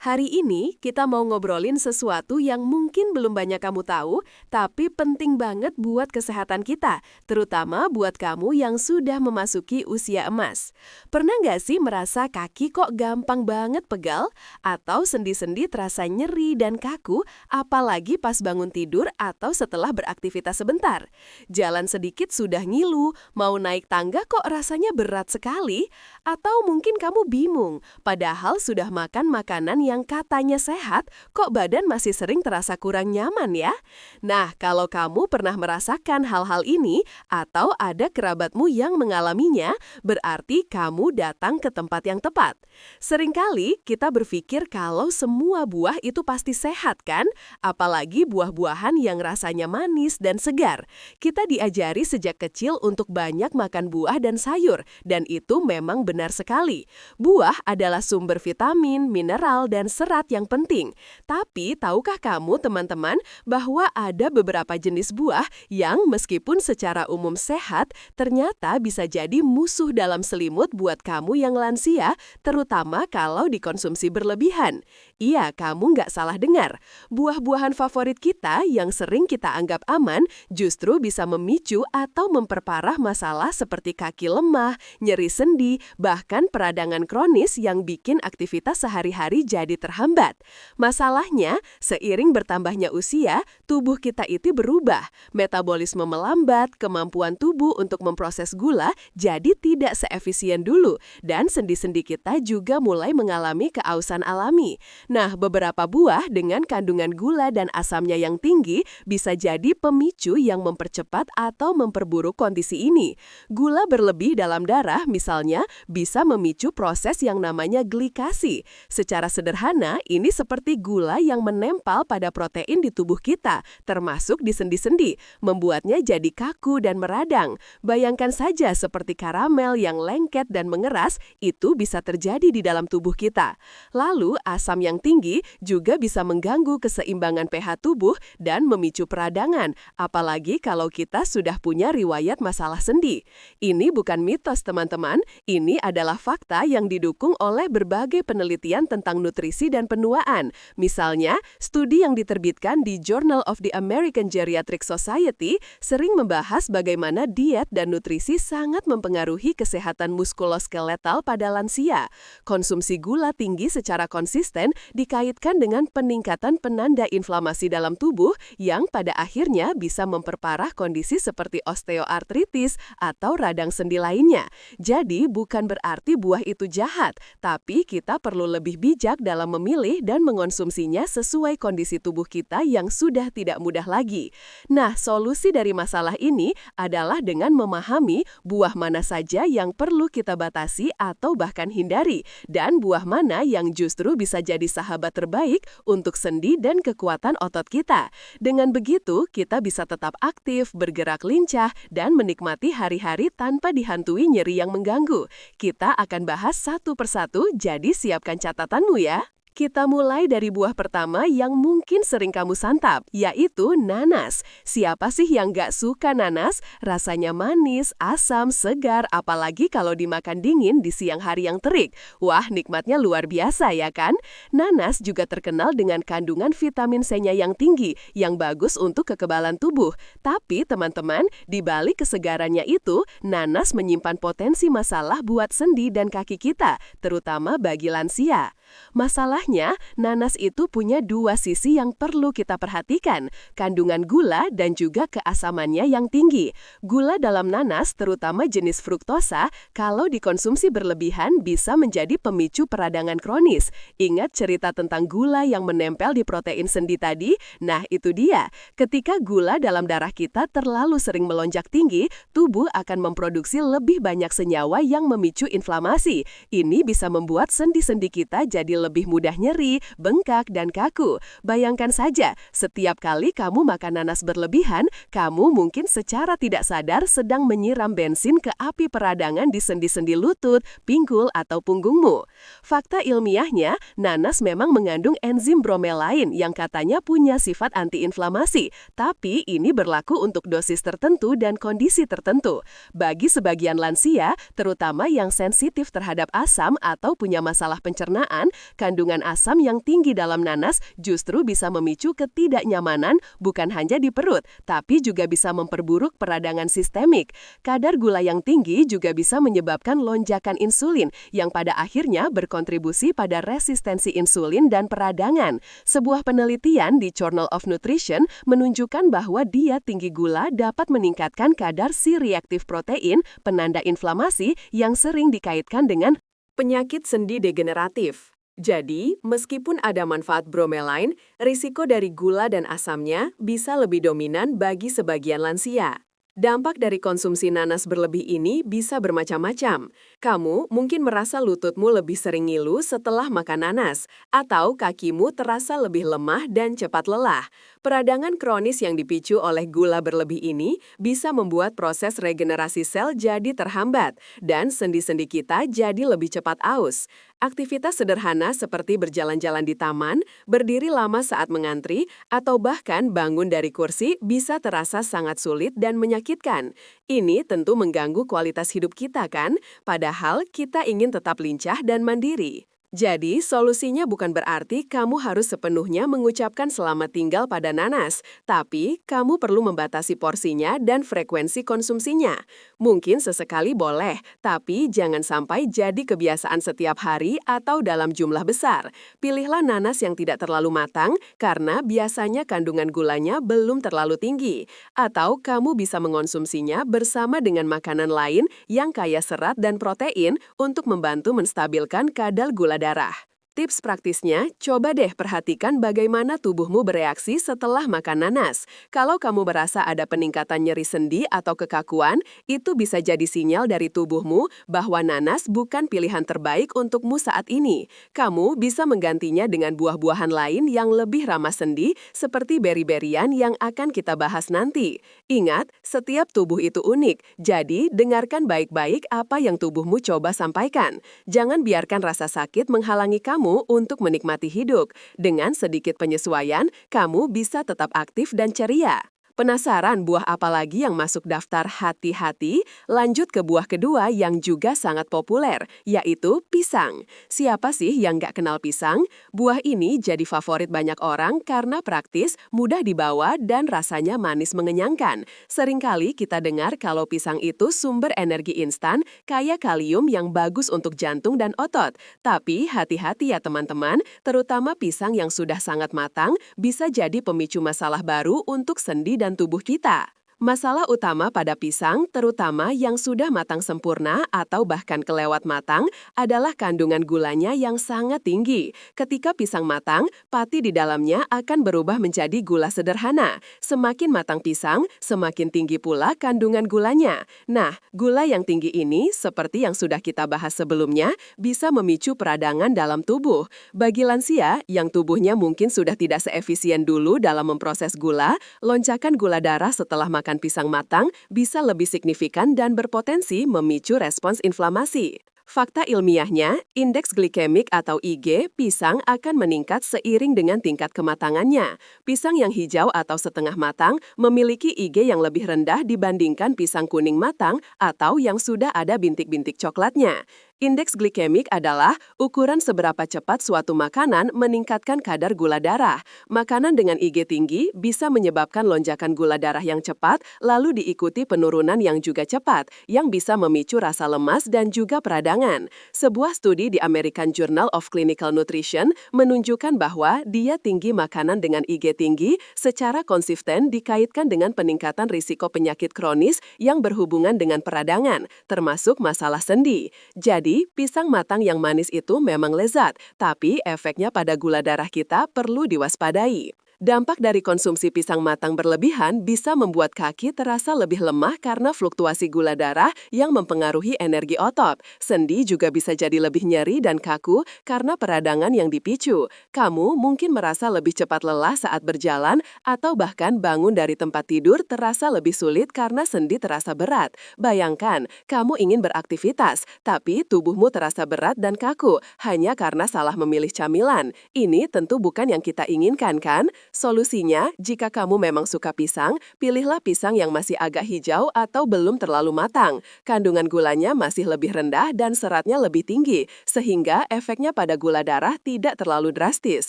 Hari ini kita mau ngobrolin sesuatu yang mungkin belum banyak kamu tahu, tapi penting banget buat kesehatan kita, terutama buat kamu yang sudah memasuki usia emas. Pernah nggak sih merasa kaki kok gampang banget pegal? Atau sendi-sendi terasa nyeri dan kaku, apalagi pas bangun tidur atau setelah beraktivitas sebentar? Jalan sedikit sudah ngilu, mau naik tangga kok rasanya berat sekali? Atau mungkin kamu bingung, padahal sudah makan makanan yang katanya sehat, kok badan masih sering terasa kurang nyaman ya? Nah, kalau kamu pernah merasakan hal-hal ini, atau ada kerabatmu yang mengalaminya, berarti kamu datang ke tempat yang tepat. Seringkali kita berpikir kalau semua buah itu pasti sehat kan? Apalagi buah-buahan yang rasanya manis dan segar. Kita diajari sejak kecil untuk banyak makan buah dan sayur, dan itu memang benar sekali. Buah adalah sumber vitamin, mineral, dan serat yang penting. Tapi, tahukah kamu teman-teman bahwa ada beberapa jenis buah yang meskipun secara umum sehat, ternyata bisa jadi musuh dalam selimut buat kamu yang lansia, terutama kalau dikonsumsi berlebihan. Iya, kamu nggak salah dengar. Buah-buahan favorit kita yang sering kita anggap aman justru bisa memicu atau memperparah masalah seperti kaki lemah, nyeri sendi, bahkan peradangan kronis yang bikin aktivitas sehari-hari jadi terhambat. Masalahnya, seiring bertambahnya usia, tubuh kita itu berubah. Metabolisme melambat, kemampuan tubuh untuk memproses gula jadi tidak seefisien dulu, dan sendi-sendi kita juga mulai mengalami keausan alami. Nah, beberapa buah dengan kandungan gula dan asamnya yang tinggi bisa jadi pemicu yang mempercepat atau memperburuk kondisi ini. Gula berlebih dalam darah, misalnya, bisa memicu proses yang namanya glikasi. Secara sederhana, ini seperti gula yang menempel pada protein di tubuh kita, termasuk di sendi-sendi, membuatnya jadi kaku dan meradang. Bayangkan saja seperti karamel yang lengket dan mengeras, itu bisa terjadi di dalam tubuh kita. Lalu, asam yang tinggi juga bisa mengganggu keseimbangan pH tubuh dan memicu peradangan, apalagi kalau kita sudah punya riwayat masalah sendi. Ini bukan mitos teman-teman, ini adalah fakta yang didukung oleh berbagai penelitian tentang nutrisi dan penuaan. Misalnya, studi yang diterbitkan di Journal of the American Geriatric Society sering membahas bagaimana diet dan nutrisi sangat mempengaruhi kesehatan muskuloskeletal pada lansia. Konsumsi gula tinggi secara konsisten dikaitkan dengan peningkatan penanda inflamasi dalam tubuh yang pada akhirnya bisa memperparah kondisi seperti osteoartritis atau radang sendi lainnya. Jadi, bukan berarti buah itu jahat, tapi kita perlu lebih bijak dalam memilih dan mengonsumsinya sesuai kondisi tubuh kita yang sudah tidak mudah lagi. Nah, solusi dari masalah ini adalah dengan memahami buah mana saja yang perlu kita batasi atau bahkan hindari, dan buah mana yang justru bisa jadi sahabat terbaik untuk sendi dan kekuatan otot kita. Dengan begitu, kita bisa tetap aktif, bergerak lincah, dan menikmati hari-hari tanpa dihantui nyeri yang mengganggu. Kita akan bahas satu persatu, jadi siapkan catatanmu ya. Kita mulai dari buah pertama yang mungkin sering kamu santap, yaitu nanas. Siapa sih yang gak suka nanas? Rasanya manis, asam, segar, apalagi kalau dimakan dingin di siang hari yang terik. Wah, nikmatnya luar biasa ya kan? Nanas juga terkenal dengan kandungan vitamin C-nya yang tinggi, yang bagus untuk kekebalan tubuh. Tapi teman-teman, di balik kesegarannya itu, nanas menyimpan potensi masalah buat sendi dan kaki kita, terutama bagi lansia. Masalahnya, nanas itu punya dua sisi yang perlu kita perhatikan, kandungan gula dan juga keasamannya yang tinggi. Gula dalam nanas, terutama jenis fruktosa, kalau dikonsumsi berlebihan bisa menjadi pemicu peradangan kronis. Ingat cerita tentang gula yang menempel di protein sendi tadi? Nah, itu dia. Ketika gula dalam darah kita terlalu sering melonjak tinggi, tubuh akan memproduksi lebih banyak senyawa yang memicu inflamasi. Ini bisa membuat sendi-sendi kita jadi lebih mudah nyeri, bengkak, dan kaku. Bayangkan saja, setiap kali kamu makan nanas berlebihan, kamu mungkin secara tidak sadar sedang menyiram bensin ke api peradangan di sendi-sendi lutut, pinggul, atau punggungmu. Fakta ilmiahnya, nanas memang mengandung enzim bromelain yang katanya punya sifat antiinflamasi, tapi ini berlaku untuk dosis tertentu dan kondisi tertentu. Bagi sebagian lansia, terutama yang sensitif terhadap asam atau punya masalah pencernaan, kandungan asam yang tinggi dalam nanas justru bisa memicu ketidaknyamanan bukan hanya di perut, tapi juga bisa memperburuk peradangan sistemik. Kadar gula yang tinggi juga bisa menyebabkan lonjakan insulin yang pada akhirnya berkontribusi pada resistensi insulin dan peradangan. Sebuah penelitian di Journal of Nutrition menunjukkan bahwa diet tinggi gula dapat meningkatkan kadar C-reaktif protein, penanda inflamasi yang sering dikaitkan dengan penyakit sendi degeneratif. Jadi, meskipun ada manfaat bromelain, risiko dari gula dan asamnya bisa lebih dominan bagi sebagian lansia. Dampak dari konsumsi nanas berlebih ini bisa bermacam-macam. Kamu mungkin merasa lututmu lebih sering ngilu setelah makan nanas, atau kakimu terasa lebih lemah dan cepat lelah. Peradangan kronis yang dipicu oleh gula berlebih ini bisa membuat proses regenerasi sel jadi terhambat, dan sendi-sendi kita jadi lebih cepat aus. Aktivitas sederhana seperti berjalan-jalan di taman, berdiri lama saat mengantri, atau bahkan bangun dari kursi bisa terasa sangat sulit dan menyakitkan. Ini tentu mengganggu kualitas hidup kita kan? Padahal kita ingin tetap lincah dan mandiri. Jadi, solusinya bukan berarti kamu harus sepenuhnya mengucapkan selamat tinggal pada nanas, tapi kamu perlu membatasi porsinya dan frekuensi konsumsinya. Mungkin sesekali boleh, tapi jangan sampai jadi kebiasaan setiap hari atau dalam jumlah besar. Pilihlah nanas yang tidak terlalu matang karena biasanya kandungan gulanya belum terlalu tinggi. Atau kamu bisa mengonsumsinya bersama dengan makanan lain yang kaya serat dan protein untuk membantu menstabilkan kadar gula darah. Tips praktisnya, coba deh perhatikan bagaimana tubuhmu bereaksi setelah makan nanas. Kalau kamu merasa ada peningkatan nyeri sendi atau kekakuan, itu bisa jadi sinyal dari tubuhmu bahwa nanas bukan pilihan terbaik untukmu saat ini. Kamu bisa menggantinya dengan buah-buahan lain yang lebih ramah sendi, seperti beri-berian yang akan kita bahas nanti. Ingat, setiap tubuh itu unik, jadi dengarkan baik-baik apa yang tubuhmu coba sampaikan. Jangan biarkan rasa sakit menghalangi kamu untuk menikmati hidup. Dengan sedikit penyesuaian, kamu bisa tetap aktif dan ceria. Penasaran buah apa lagi yang masuk daftar hati-hati? Lanjut ke buah kedua yang juga sangat populer, yaitu pisang. Siapa sih yang nggak kenal pisang? Buah ini jadi favorit banyak orang karena praktis, mudah dibawa, dan rasanya manis mengenyangkan. Seringkali kita dengar kalau pisang itu sumber energi instan, kaya kalium yang bagus untuk jantung dan otot. Tapi hati-hati ya teman-teman, terutama pisang yang sudah sangat matang, bisa jadi pemicu masalah baru untuk sendi dan tubuh kita. Masalah utama pada pisang, terutama yang sudah matang sempurna atau bahkan kelewat matang, adalah kandungan gulanya yang sangat tinggi. Ketika pisang matang, pati di dalamnya akan berubah menjadi gula sederhana. Semakin matang pisang, semakin tinggi pula kandungan gulanya. Nah, gula yang tinggi ini, seperti yang sudah kita bahas sebelumnya, bisa memicu peradangan dalam tubuh. Bagi lansia, yang tubuhnya mungkin sudah tidak seefisien dulu dalam memproses gula, lonjakan gula darah setelah makan pisang matang bisa lebih signifikan dan berpotensi memicu respons inflamasi. Fakta ilmiahnya, indeks glikemik atau IG pisang akan meningkat seiring dengan tingkat kematangannya. Pisang yang hijau atau setengah matang memiliki IG yang lebih rendah dibandingkan pisang kuning matang atau yang sudah ada bintik-bintik coklatnya. Indeks glikemik adalah ukuran seberapa cepat suatu makanan meningkatkan kadar gula darah. Makanan dengan IG tinggi bisa menyebabkan lonjakan gula darah yang cepat, lalu diikuti penurunan yang juga cepat, yang bisa memicu rasa lemas dan juga peradangan. Sebuah studi di American Journal of Clinical Nutrition menunjukkan bahwa diet tinggi makanan dengan IG tinggi secara konsisten dikaitkan dengan peningkatan risiko penyakit kronis yang berhubungan dengan peradangan, termasuk masalah sendi. Jadi, pisang matang yang manis itu memang lezat, tapi efeknya pada gula darah kita perlu diwaspadai. Dampak dari konsumsi pisang matang berlebihan bisa membuat kaki terasa lebih lemah karena fluktuasi gula darah yang mempengaruhi energi otot. Sendi juga bisa jadi lebih nyeri dan kaku karena peradangan yang dipicu. Kamu mungkin merasa lebih cepat lelah saat berjalan atau bahkan bangun dari tempat tidur terasa lebih sulit karena sendi terasa berat. Bayangkan, kamu ingin beraktivitas, tapi tubuhmu terasa berat dan kaku hanya karena salah memilih camilan. Ini tentu bukan yang kita inginkan, kan? Solusinya, jika kamu memang suka pisang, pilihlah pisang yang masih agak hijau atau belum terlalu matang. Kandungan gulanya masih lebih rendah dan seratnya lebih tinggi, sehingga efeknya pada gula darah tidak terlalu drastis.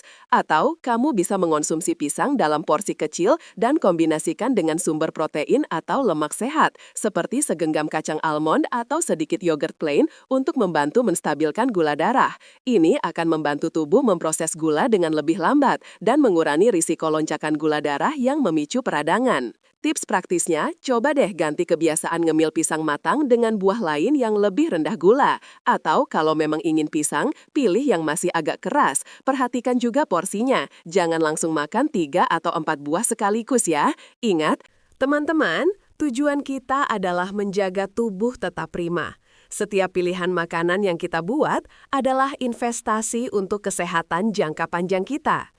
Atau, kamu bisa mengonsumsi pisang dalam porsi kecil dan kombinasikan dengan sumber protein atau lemak sehat, seperti segenggam kacang almond atau sedikit yogurt plain untuk membantu menstabilkan gula darah. Ini akan membantu tubuh memproses gula dengan lebih lambat dan mengurangi risiko lonjakan gula darah yang memicu peradangan. Tips praktisnya, coba deh ganti kebiasaan ngemil pisang matang dengan buah lain yang lebih rendah gula. Atau kalau memang ingin pisang, pilih yang masih agak keras. Perhatikan juga porsinya, jangan langsung makan 3 atau 4 buah sekaligus ya. Ingat, teman-teman, tujuan kita adalah menjaga tubuh tetap prima. Setiap pilihan makanan yang kita buat adalah investasi untuk kesehatan jangka panjang kita.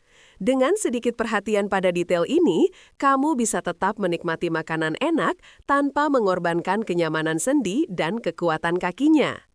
Dengan sedikit perhatian pada detail ini, kamu bisa tetap menikmati makanan enak tanpa mengorbankan kenyamanan sendi dan kekuatan kakinya.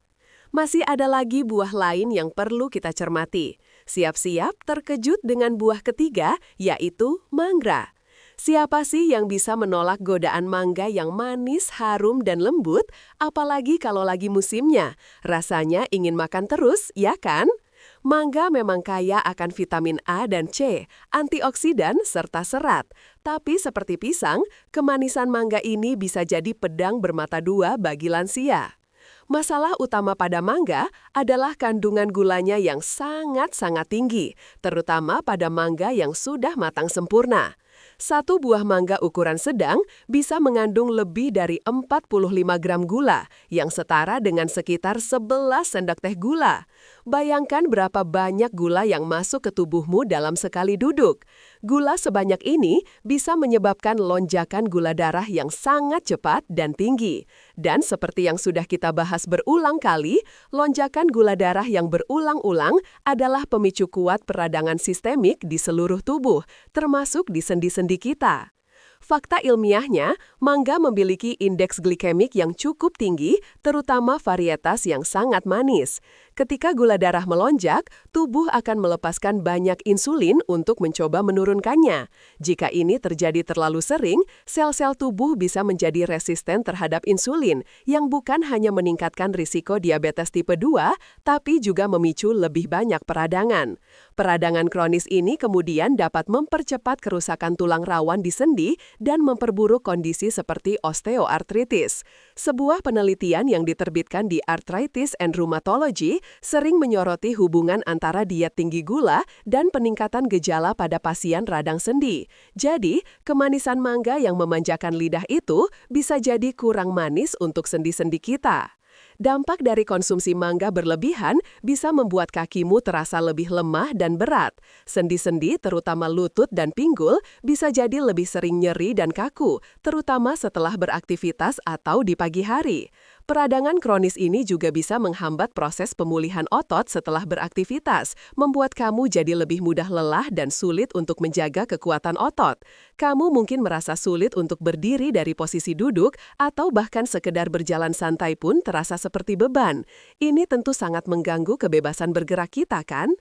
Masih ada lagi buah lain yang perlu kita cermati. Siap-siap terkejut dengan buah ketiga, yaitu mangga. Siapa sih yang bisa menolak godaan mangga yang manis, harum, dan lembut, apalagi kalau lagi musimnya? Rasanya ingin makan terus, ya kan? Mangga memang kaya akan vitamin A dan C, antioksidan, serta serat. Tapi seperti pisang, kemanisan mangga ini bisa jadi pedang bermata dua bagi lansia. Masalah utama pada mangga adalah kandungan gulanya yang sangat-sangat tinggi, terutama pada mangga yang sudah matang sempurna. Satu buah mangga ukuran sedang bisa mengandung lebih dari 45 gram gula, yang setara dengan sekitar 11 sendok teh gula. Bayangkan berapa banyak gula yang masuk ke tubuhmu dalam sekali duduk. Gula sebanyak ini bisa menyebabkan lonjakan gula darah yang sangat cepat dan tinggi. Dan seperti yang sudah kita bahas berulang kali, lonjakan gula darah yang berulang-ulang adalah pemicu kuat peradangan sistemik di seluruh tubuh, termasuk di sendi-sendi kita. Fakta ilmiahnya, mangga memiliki indeks glikemik yang cukup tinggi, terutama varietas yang sangat manis. Ketika gula darah melonjak, tubuh akan melepaskan banyak insulin untuk mencoba menurunkannya. Jika ini terjadi terlalu sering, sel-sel tubuh bisa menjadi resisten terhadap insulin, yang bukan hanya meningkatkan risiko diabetes tipe 2, tapi juga memicu lebih banyak peradangan. Peradangan kronis ini kemudian dapat mempercepat kerusakan tulang rawan di sendi dan memperburuk kondisi seperti osteoartritis. Sebuah penelitian yang diterbitkan di Arthritis and Rheumatology sering menyoroti hubungan antara diet tinggi gula dan peningkatan gejala pada pasien radang sendi. Jadi, kemanisan mangga yang memanjakan lidah itu bisa jadi kurang manis untuk sendi-sendi kita. Dampak dari konsumsi mangga berlebihan bisa membuat kakimu terasa lebih lemah dan berat. Sendi-sendi, terutama lutut dan pinggul, bisa jadi lebih sering nyeri dan kaku, terutama setelah beraktivitas atau di pagi hari. Peradangan kronis ini juga bisa menghambat proses pemulihan otot setelah beraktivitas, membuat kamu jadi lebih mudah lelah dan sulit untuk menjaga kekuatan otot. Kamu mungkin merasa sulit untuk berdiri dari posisi duduk atau bahkan sekedar berjalan santai pun terasa seperti beban. Ini tentu sangat mengganggu kebebasan bergerak kita, kan?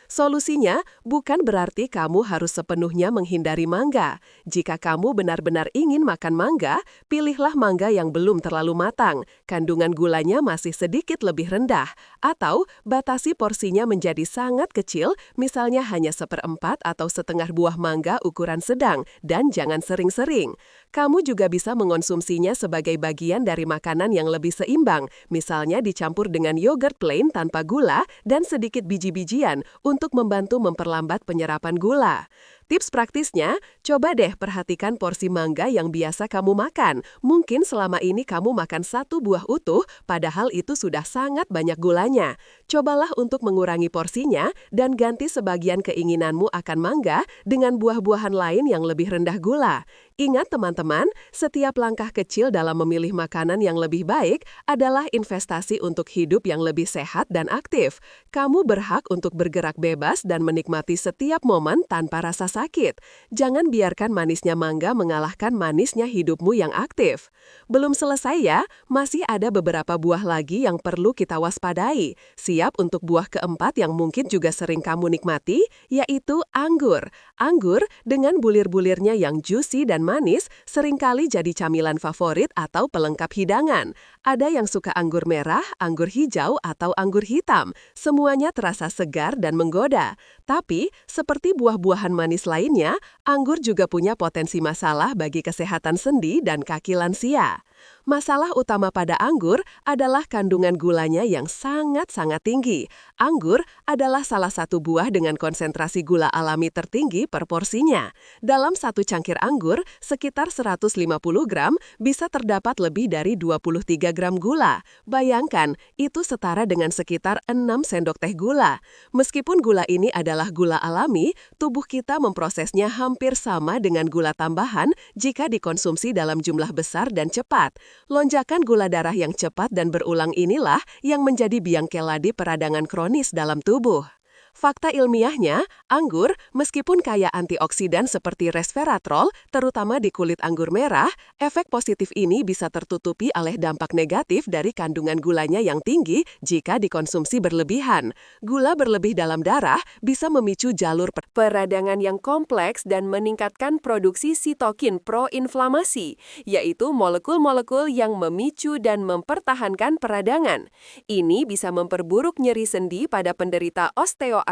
Solusinya bukan berarti kamu harus sepenuhnya menghindari mangga. Jika kamu benar-benar ingin makan mangga, pilihlah mangga yang belum terlalu matang, kandungan gulanya masih sedikit lebih rendah, atau batasi porsinya menjadi sangat kecil, misalnya hanya 1/4 atau setengah buah mangga ukuran sedang, dan jangan sering-sering. Kamu juga bisa mengonsumsinya sebagai bagian dari makanan yang lebih seimbang, misalnya dicampur dengan yogurt plain tanpa gula dan sedikit biji-bijian untuk membantu memperlambat penyerapan gula. Tips praktisnya, coba deh perhatikan porsi mangga yang biasa kamu makan. Mungkin selama ini kamu makan 1 buah utuh, padahal itu sudah sangat banyak gulanya. Cobalah untuk mengurangi porsinya dan ganti sebagian keinginanmu akan mangga dengan buah-buahan lain yang lebih rendah gula. Ingat teman-teman, setiap langkah kecil dalam memilih makanan yang lebih baik adalah investasi untuk hidup yang lebih sehat dan aktif. Kamu berhak untuk bergerak bebas dan menikmati setiap momen tanpa rasa sakit. Jangan biarkan manisnya mangga mengalahkan manisnya hidupmu yang aktif. Belum selesai ya, masih ada beberapa buah lagi yang perlu kita waspadai. Siap untuk buah keempat yang mungkin juga sering kamu nikmati, yaitu anggur. Anggur, dengan bulir-bulirnya yang juicy dan manis, seringkali jadi camilan favorit atau pelengkap hidangan. Ada yang suka anggur merah, anggur hijau, atau anggur hitam. Semuanya terasa segar dan menggoda. Tapi, seperti buah-buahan manis lainnya, anggur juga punya potensi masalah bagi kesehatan sendi dan kaki lansia. Masalah utama pada anggur adalah kandungan gulanya yang sangat-sangat tinggi. Anggur adalah salah satu buah dengan konsentrasi gula alami tertinggi per porsinya. Dalam satu cangkir anggur, sekitar 150 gram bisa terdapat lebih dari 23 gram gula. Bayangkan, itu setara dengan sekitar 6 sendok teh gula. Meskipun gula ini adalah gula alami, tubuh kita memprosesnya hampir sama dengan gula tambahan jika dikonsumsi dalam jumlah besar dan cepat. Lonjakan gula darah yang cepat dan berulang inilah yang menjadi biang keladi peradangan kronis dalam tubuh. Fakta ilmiahnya, anggur meskipun kaya antioksidan seperti resveratrol, terutama di kulit anggur merah, efek positif ini bisa tertutupi oleh dampak negatif dari kandungan gulanya yang tinggi jika dikonsumsi berlebihan. Gula berlebih dalam darah bisa memicu jalur peradangan yang kompleks dan meningkatkan produksi sitokin proinflamasi, yaitu molekul-molekul yang memicu dan mempertahankan peradangan. Ini bisa memperburuk nyeri sendi pada penderita osteoartritis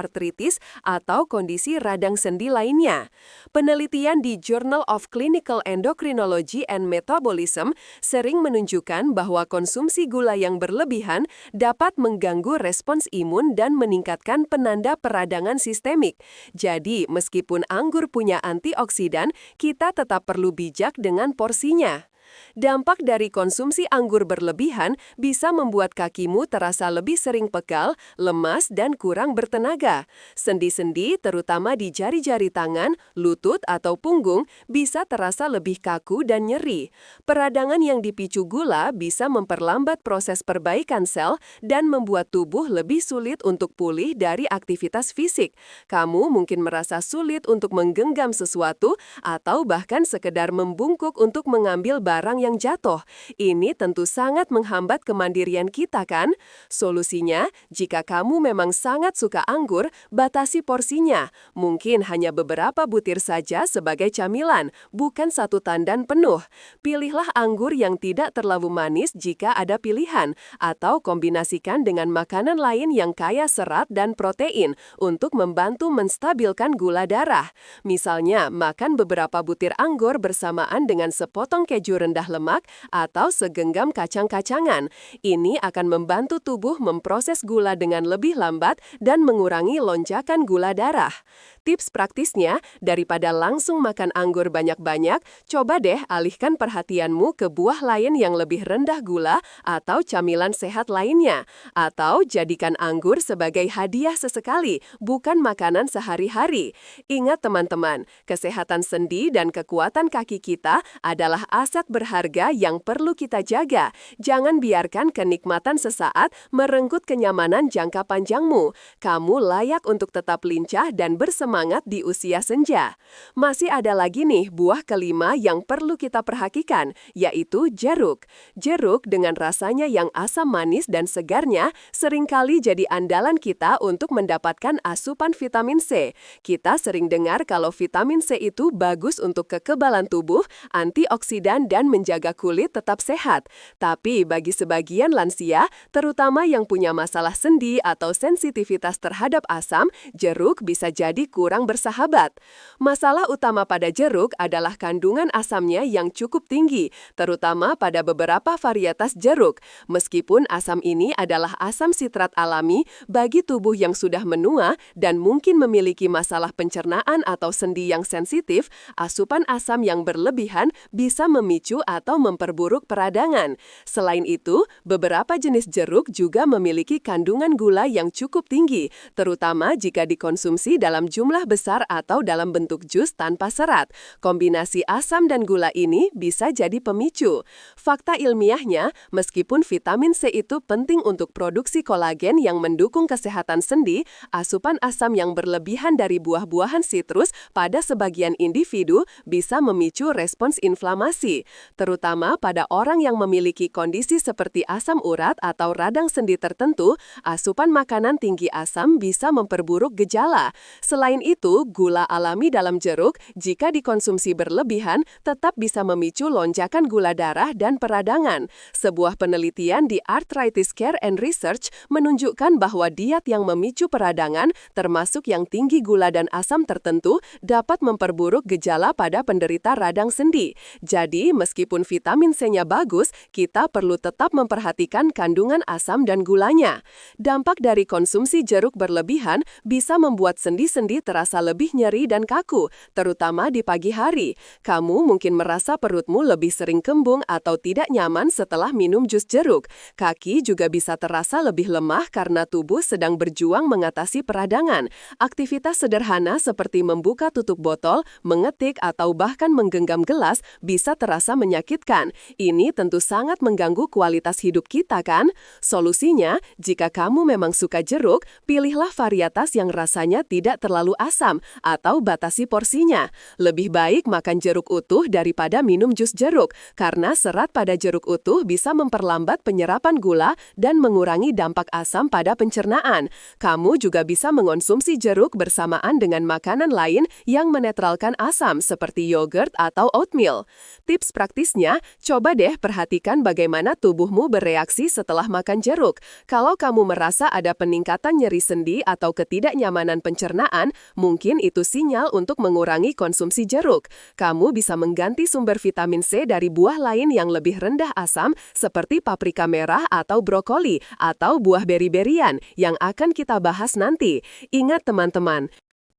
atau kondisi radang sendi lainnya. Penelitian di Journal of Clinical Endocrinology and Metabolism sering menunjukkan bahwa konsumsi gula yang berlebihan dapat mengganggu respons imun dan meningkatkan penanda peradangan sistemik. Jadi, meskipun anggur punya antioksidan, kita tetap perlu bijak dengan porsinya. Dampak dari konsumsi anggur berlebihan bisa membuat kakimu terasa lebih sering pegal, lemas, dan kurang bertenaga. Sendi-sendi, terutama di jari-jari tangan, lutut, atau punggung, bisa terasa lebih kaku dan nyeri. Peradangan yang dipicu gula bisa memperlambat proses perbaikan sel dan membuat tubuh lebih sulit untuk pulih dari aktivitas fisik. Kamu mungkin merasa sulit untuk menggenggam sesuatu atau bahkan sekedar membungkuk untuk mengambil barang yang jatuh. Ini tentu sangat menghambat kemandirian kita kan? Solusinya, jika kamu memang sangat suka anggur, batasi porsinya. Mungkin hanya beberapa butir saja sebagai camilan, bukan satu tandan penuh. Pilihlah anggur yang tidak terlalu manis jika ada pilihan, atau kombinasikan dengan makanan lain yang kaya serat dan protein untuk membantu menstabilkan gula darah. Misalnya, makan beberapa butir anggur bersamaan dengan sepotong keju rendah lemak atau segenggam kacang-kacangan. Ini akan membantu tubuh memproses gula dengan lebih lambat dan mengurangi lonjakan gula darah. Tips praktisnya, daripada langsung makan anggur banyak-banyak, coba deh alihkan perhatianmu ke buah lain yang lebih rendah gula atau camilan sehat lainnya. Atau jadikan anggur sebagai hadiah sesekali, bukan makanan sehari-hari. Ingat teman-teman, kesehatan sendi dan kekuatan kaki kita adalah aset berharga yang perlu kita jaga. Jangan biarkan kenikmatan sesaat merenggut kenyamanan jangka panjangmu. Kamu layak untuk tetap lincah dan bersemangat di usia senja. Masih ada lagi nih buah kelima yang perlu kita perhatikan, yaitu jeruk. Jeruk dengan rasanya yang asam manis dan segarnya seringkali jadi andalan kita untuk mendapatkan asupan vitamin C. Kita sering dengar kalau vitamin C itu bagus untuk kekebalan tubuh, antioksidan, dan menjaga kulit tetap sehat. Tapi bagi sebagian lansia, terutama yang punya masalah sendi atau sensitivitas terhadap asam, jeruk bisa jadi kurang bersahabat. Masalah utama pada jeruk adalah kandungan asamnya yang cukup tinggi, terutama pada beberapa varietas jeruk. Meskipun asam ini adalah asam sitrat alami, bagi tubuh yang sudah menua dan mungkin memiliki masalah pencernaan atau sendi yang sensitif, asupan asam yang berlebihan bisa memicu atau memperburuk peradangan. Selain itu, beberapa jenis jeruk juga memiliki kandungan gula yang cukup tinggi, terutama jika dikonsumsi dalam jumlah besar atau dalam bentuk jus tanpa serat. Kombinasi asam dan gula ini bisa jadi pemicu. Fakta ilmiahnya, meskipun vitamin C itu penting untuk produksi kolagen yang mendukung kesehatan sendi, asupan asam yang berlebihan dari buah-buahan sitrus pada sebagian individu bisa memicu respons inflamasi. terutama pada orang yang memiliki kondisi seperti asam urat atau radang sendi tertentu. Asupan makanan tinggi asam bisa memperburuk gejala. Selain itu, gula alami dalam jeruk jika dikonsumsi berlebihan tetap bisa memicu lonjakan gula darah dan peradangan. Sebuah penelitian di Arthritis Care and Research menunjukkan bahwa diet yang memicu peradangan, termasuk yang tinggi gula dan asam tertentu, dapat memperburuk gejala pada penderita radang sendi. Jadi, meskipun vitamin C-nya bagus, kita perlu tetap memperhatikan kandungan asam dan gulanya. Dampak dari konsumsi jeruk berlebihan bisa membuat sendi-sendi terasa lebih nyeri dan kaku, terutama di pagi hari. Kamu mungkin merasa perutmu lebih sering kembung atau tidak nyaman setelah minum jus jeruk. Kaki juga bisa terasa lebih lemah karena tubuh sedang berjuang mengatasi peradangan. Aktivitas sederhana seperti membuka tutup botol, mengetik, atau bahkan menggenggam gelas bisa terasa menyakitkan. Ini tentu sangat mengganggu kualitas hidup kita, kan? Solusinya, jika kamu memang suka jeruk, pilihlah varietas yang rasanya tidak terlalu asam atau batasi porsinya. Lebih baik makan jeruk utuh daripada minum jus jeruk, karena serat pada jeruk utuh bisa memperlambat penyerapan gula dan mengurangi dampak asam pada pencernaan. Kamu juga bisa mengonsumsi jeruk bersamaan dengan makanan lain yang menetralkan asam seperti yogurt atau oatmeal. Tips praktisnya, coba deh perhatikan bagaimana tubuhmu bereaksi setelah makan jeruk. Kalau kamu merasa ada peningkatan nyeri sendi atau ketidaknyamanan pencernaan, mungkin itu sinyal untuk mengurangi konsumsi jeruk. Kamu bisa mengganti sumber vitamin C dari buah lain yang lebih rendah asam seperti paprika merah atau brokoli atau buah beri-berian yang akan kita bahas nanti. Ingat teman-teman,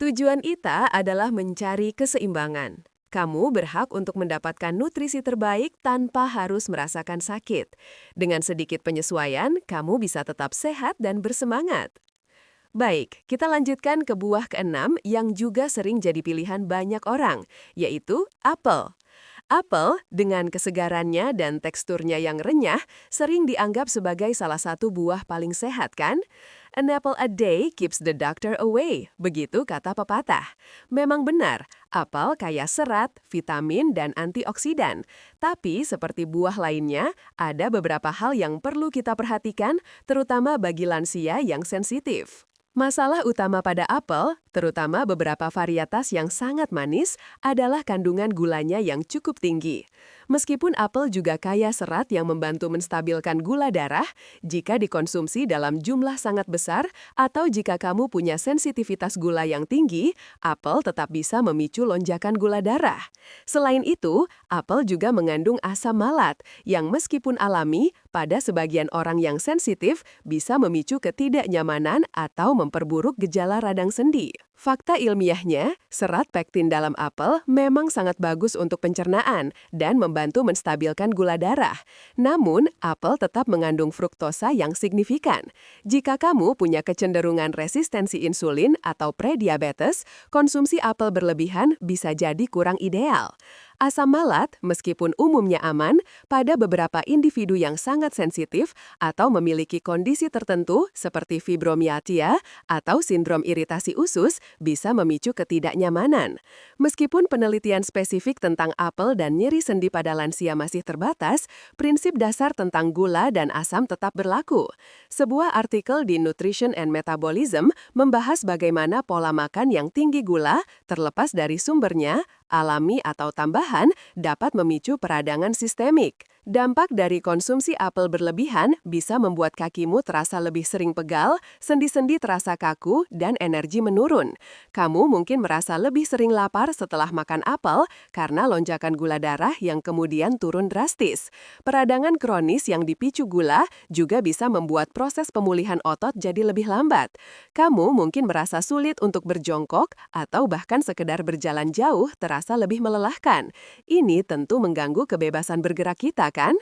tujuan kita adalah mencari keseimbangan. Kamu berhak untuk mendapatkan nutrisi terbaik tanpa harus merasakan sakit. Dengan sedikit penyesuaian, kamu bisa tetap sehat dan bersemangat. Baik, kita lanjutkan ke buah keenam yang juga sering jadi pilihan banyak orang, yaitu apel. Apel, dengan kesegarannya dan teksturnya yang renyah, sering dianggap sebagai salah satu buah paling sehat, kan? An apple a day keeps the doctor away, begitu kata pepatah. Memang benar, apel kaya serat, vitamin, dan antioksidan. Tapi seperti buah lainnya, ada beberapa hal yang perlu kita perhatikan, terutama bagi lansia yang sensitif. Masalah utama pada apel, terutama beberapa varietas yang sangat manis, adalah kandungan gulanya yang cukup tinggi. Meskipun apel juga kaya serat yang membantu menstabilkan gula darah, jika dikonsumsi dalam jumlah sangat besar atau jika kamu punya sensitivitas gula yang tinggi, apel tetap bisa memicu lonjakan gula darah. Selain itu, apel juga mengandung asam malat yang meskipun alami, pada sebagian orang yang sensitif bisa memicu ketidaknyamanan atau memperburuk gejala radang sendi. Fakta ilmiahnya, serat pektin dalam apel memang sangat bagus untuk pencernaan dan membantu menstabilkan gula darah. Namun, apel tetap mengandung fruktosa yang signifikan. Jika kamu punya kecenderungan resistensi insulin atau prediabetes, konsumsi apel berlebihan bisa jadi kurang ideal. Asam malat, meskipun umumnya aman, pada beberapa individu yang sangat sensitif atau memiliki kondisi tertentu seperti fibromialgia atau sindrom iritasi usus bisa memicu ketidaknyamanan. Meskipun penelitian spesifik tentang apel dan nyeri sendi pada lansia masih terbatas, prinsip dasar tentang gula dan asam tetap berlaku. Sebuah artikel di Nutrition and Metabolism membahas bagaimana pola makan yang tinggi gula, terlepas dari sumbernya, alami atau tambahan, dapat memicu peradangan sistemik. Dampak dari konsumsi apel berlebihan bisa membuat kakimu terasa lebih sering pegal, sendi-sendi terasa kaku, dan energi menurun. Kamu mungkin merasa lebih sering lapar setelah makan apel karena lonjakan gula darah yang kemudian turun drastis. Peradangan kronis yang dipicu gula juga bisa membuat proses pemulihan otot jadi lebih lambat. Kamu mungkin merasa sulit untuk berjongkok atau bahkan sekedar berjalan jauh terasa lebih melelahkan. Ini tentu mengganggu kebebasan bergerak kita, kan?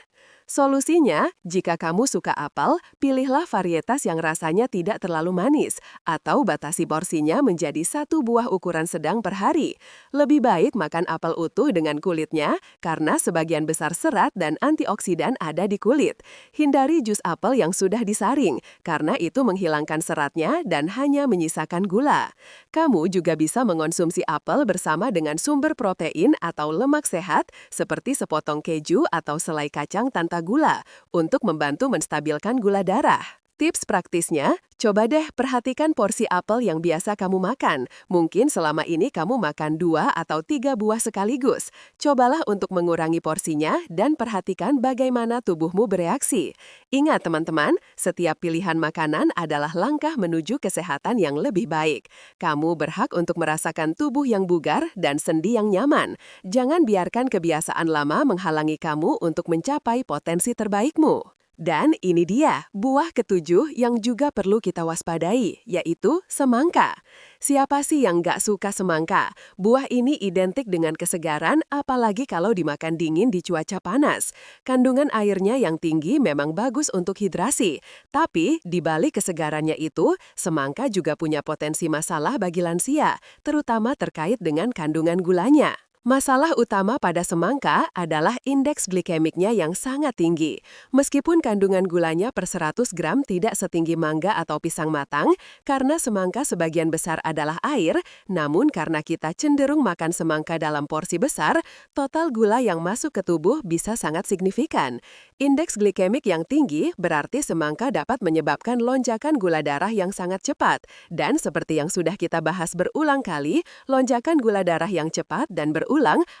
Solusinya, jika kamu suka apel, pilihlah varietas yang rasanya tidak terlalu manis, atau batasi porsinya menjadi 1 buah ukuran sedang per hari. Lebih baik makan apel utuh dengan kulitnya, karena sebagian besar serat dan antioksidan ada di kulit. Hindari jus apel yang sudah disaring, karena itu menghilangkan seratnya dan hanya menyisakan gula. Kamu juga bisa mengonsumsi apel bersama dengan sumber protein atau lemak sehat, seperti sepotong keju atau selai kacang tanpa gula, untuk membantu menstabilkan gula darah. Tips praktisnya, coba deh perhatikan porsi apel yang biasa kamu makan. Mungkin selama ini kamu makan 2 atau 3 buah sekaligus. Cobalah untuk mengurangi porsinya dan perhatikan bagaimana tubuhmu bereaksi. Ingat teman-teman, setiap pilihan makanan adalah langkah menuju kesehatan yang lebih baik. Kamu berhak untuk merasakan tubuh yang bugar dan sendi yang nyaman. Jangan biarkan kebiasaan lama menghalangi kamu untuk mencapai potensi terbaikmu. Dan ini dia, buah ketujuh yang juga perlu kita waspadai, yaitu semangka. Siapa sih yang nggak suka semangka? Buah ini identik dengan kesegaran, apalagi kalau dimakan dingin di cuaca panas. Kandungan airnya yang tinggi memang bagus untuk hidrasi. Tapi, di balik kesegarannya itu, semangka juga punya potensi masalah bagi lansia, terutama terkait dengan kandungan gulanya. Masalah utama pada semangka adalah indeks glikemiknya yang sangat tinggi. Meskipun kandungan gulanya per 100 gram tidak setinggi mangga atau pisang matang, karena semangka sebagian besar adalah air, namun karena kita cenderung makan semangka dalam porsi besar, total gula yang masuk ke tubuh bisa sangat signifikan. Indeks glikemik yang tinggi berarti semangka dapat menyebabkan lonjakan gula darah yang sangat cepat. Dan seperti yang sudah kita bahas berulang kali, lonjakan gula darah yang cepat dan berulang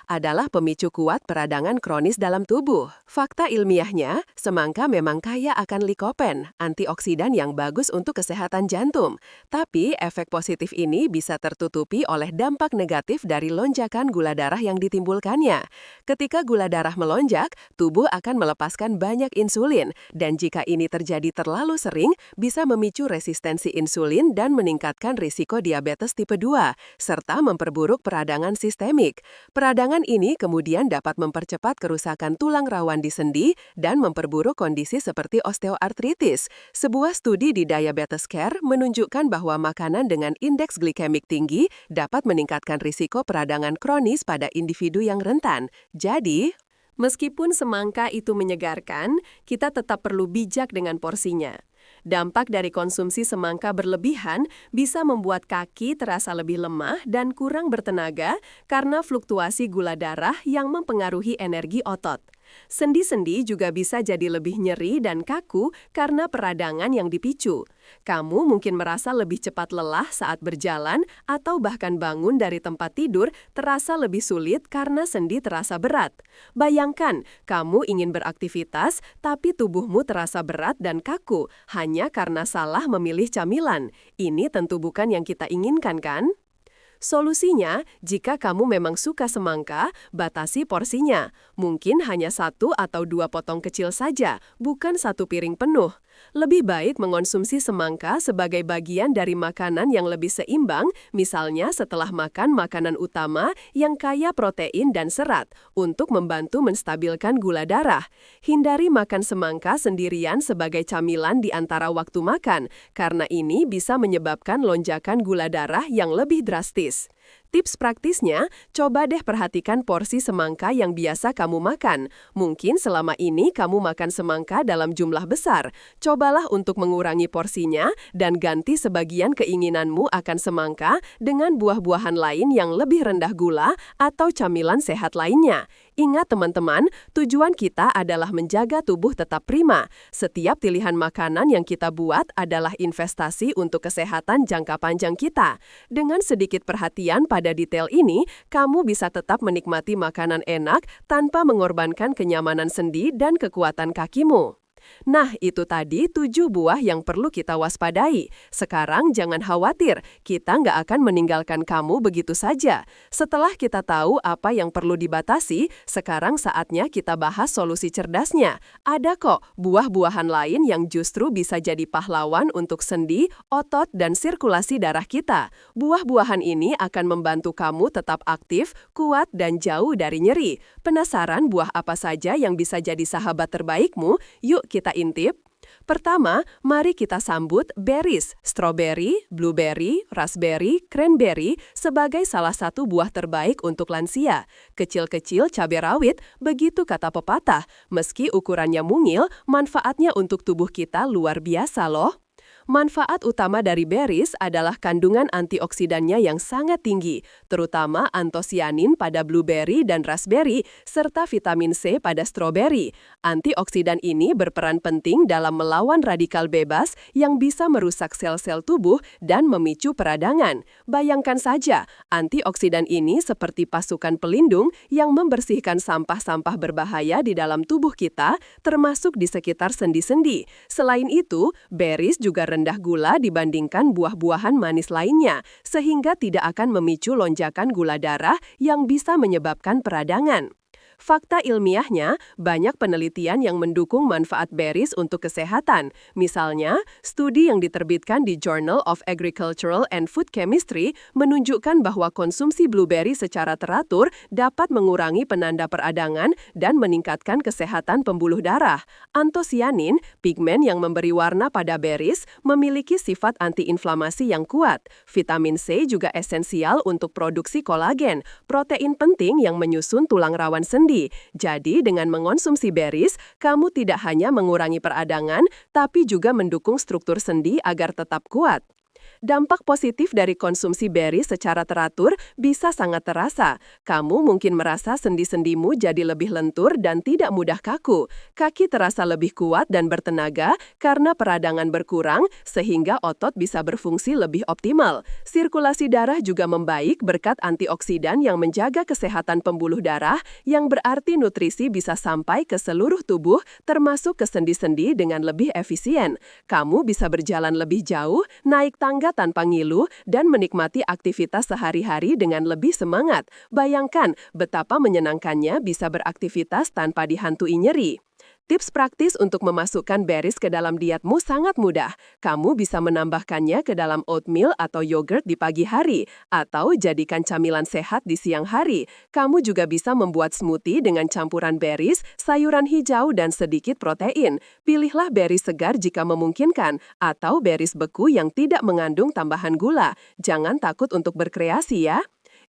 adalah pemicu kuat peradangan kronis dalam tubuh. Fakta ilmiahnya, semangka memang kaya akan likopen, antioksidan yang bagus untuk kesehatan jantung. Tapi efek positif ini bisa tertutupi oleh dampak negatif dari lonjakan gula darah yang ditimbulkannya. Ketika gula darah melonjak, tubuh akan melepaskan banyak insulin, dan jika ini terjadi terlalu sering, bisa memicu resistensi insulin dan meningkatkan risiko diabetes tipe 2, serta memperburuk peradangan sistemik. Peradangan ini kemudian dapat mempercepat kerusakan tulang rawan di sendi dan memperburuk kondisi seperti osteoartritis. Sebuah studi di Diabetes Care menunjukkan bahwa makanan dengan indeks glikemik tinggi dapat meningkatkan risiko peradangan kronis pada individu yang rentan. Jadi, meskipun semangka itu menyegarkan, kita tetap perlu bijak dengan porsinya. Dampak dari konsumsi semangka berlebihan bisa membuat kaki terasa lebih lemah dan kurang bertenaga karena fluktuasi gula darah yang mempengaruhi energi otot. Sendi-sendi juga bisa jadi lebih nyeri dan kaku karena peradangan yang dipicu. Kamu mungkin merasa lebih cepat lelah saat berjalan atau bahkan bangun dari tempat tidur terasa lebih sulit karena sendi terasa berat. Bayangkan, kamu ingin beraktivitas tapi tubuhmu terasa berat dan kaku hanya karena salah memilih camilan. Ini tentu bukan yang kita inginkan, kan? Solusinya, jika kamu memang suka semangka, batasi porsinya. Mungkin hanya 1 atau 2 potong kecil saja, bukan 1 piring penuh. Lebih baik mengonsumsi semangka sebagai bagian dari makanan yang lebih seimbang, misalnya setelah makan makanan utama yang kaya protein dan serat, untuk membantu menstabilkan gula darah. Hindari makan semangka sendirian sebagai camilan di antara waktu makan, karena ini bisa menyebabkan lonjakan gula darah yang lebih drastis. Tips praktisnya, coba deh perhatikan porsi semangka yang biasa kamu makan. Mungkin selama ini kamu makan semangka dalam jumlah besar. Cobalah untuk mengurangi porsinya dan ganti sebagian keinginanmu akan semangka dengan buah-buahan lain yang lebih rendah gula atau camilan sehat lainnya. Ingat teman-teman, tujuan kita adalah menjaga tubuh tetap prima. Setiap pilihan makanan yang kita buat adalah investasi untuk kesehatan jangka panjang kita. Dengan sedikit perhatian pada detail ini, kamu bisa tetap menikmati makanan enak tanpa mengorbankan kenyamanan sendi dan kekuatan kakimu. Nah, itu tadi 7 buah yang perlu kita waspadai. Sekarang jangan khawatir, kita nggak akan meninggalkan kamu begitu saja. Setelah kita tahu apa yang perlu dibatasi, sekarang saatnya kita bahas solusi cerdasnya. Ada kok buah-buahan lain yang justru bisa jadi pahlawan untuk sendi, otot, dan sirkulasi darah kita. Buah-buahan ini akan membantu kamu tetap aktif, kuat, dan jauh dari nyeri. Penasaran buah apa saja yang bisa jadi sahabat terbaikmu? Yuk kita intip. Pertama, mari kita sambut berries, strawberry, blueberry, raspberry, cranberry sebagai salah satu buah terbaik untuk lansia. Kecil-kecil cabai rawit, begitu kata pepatah. Meski ukurannya mungil, manfaatnya untuk tubuh kita luar biasa loh. Manfaat utama dari berries adalah kandungan antioksidannya yang sangat tinggi, terutama antosianin pada blueberry dan raspberry, serta vitamin C pada strawberry. Antioksidan ini berperan penting dalam melawan radikal bebas yang bisa merusak sel-sel tubuh dan memicu peradangan. Bayangkan saja, antioksidan ini seperti pasukan pelindung yang membersihkan sampah-sampah berbahaya di dalam tubuh kita, termasuk di sekitar sendi-sendi. Selain itu, berries juga rendah gula dibandingkan buah-buahan manis lainnya, sehingga tidak akan memicu lonjakan gula darah yang bisa menyebabkan peradangan. Fakta ilmiahnya, banyak penelitian yang mendukung manfaat berries untuk kesehatan. Misalnya, studi yang diterbitkan di Journal of Agricultural and Food Chemistry menunjukkan bahwa konsumsi blueberry secara teratur dapat mengurangi penanda peradangan dan meningkatkan kesehatan pembuluh darah. Antosianin, pigmen yang memberi warna pada berries, memiliki sifat antiinflamasi yang kuat. Vitamin C juga esensial untuk produksi kolagen, protein penting yang menyusun tulang rawan sendi. Jadi, dengan mengonsumsi berries, kamu tidak hanya mengurangi peradangan, tapi juga mendukung struktur sendi agar tetap kuat. Dampak positif dari konsumsi berries secara teratur bisa sangat terasa. Kamu mungkin merasa sendi-sendimu jadi lebih lentur dan tidak mudah kaku. Kaki terasa lebih kuat dan bertenaga karena peradangan berkurang, sehingga otot bisa berfungsi lebih optimal. Sirkulasi darah juga membaik berkat antioksidan yang menjaga kesehatan pembuluh darah, yang berarti nutrisi bisa sampai ke seluruh tubuh, termasuk ke sendi-sendi dengan lebih efisien. Kamu bisa berjalan lebih jauh, naik tangga tanpa ngilu, dan menikmati aktivitas sehari-hari dengan lebih semangat. Bayangkan betapa menyenangkannya bisa beraktivitas tanpa dihantui nyeri. Tips praktis untuk memasukkan berries ke dalam dietmu sangat mudah. Kamu bisa menambahkannya ke dalam oatmeal atau yogurt di pagi hari, atau jadikan camilan sehat di siang hari. Kamu juga bisa membuat smoothie dengan campuran berries, sayuran hijau, dan sedikit protein. Pilihlah berries segar jika memungkinkan, atau berries beku yang tidak mengandung tambahan gula. Jangan takut untuk berkreasi ya.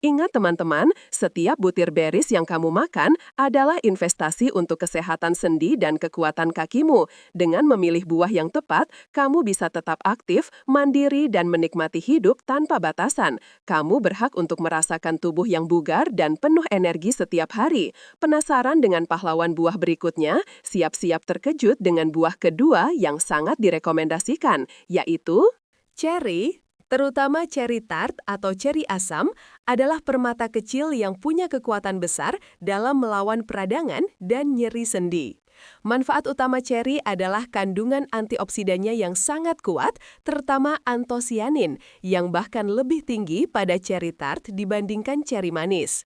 Ingat teman-teman, setiap butir berries yang kamu makan adalah investasi untuk kesehatan sendi dan kekuatan kakimu. Dengan memilih buah yang tepat, kamu bisa tetap aktif, mandiri, dan menikmati hidup tanpa batasan. Kamu berhak untuk merasakan tubuh yang bugar dan penuh energi setiap hari. Penasaran dengan pahlawan buah berikutnya? Siap-siap terkejut dengan buah kedua yang sangat direkomendasikan, yaitu cherry. Terutama cherry tart atau cherry asam adalah permata kecil yang punya kekuatan besar dalam melawan peradangan dan nyeri sendi. Manfaat utama cherry adalah kandungan antioksidannya yang sangat kuat, terutama antosianin, yang bahkan lebih tinggi pada cherry tart dibandingkan cherry manis.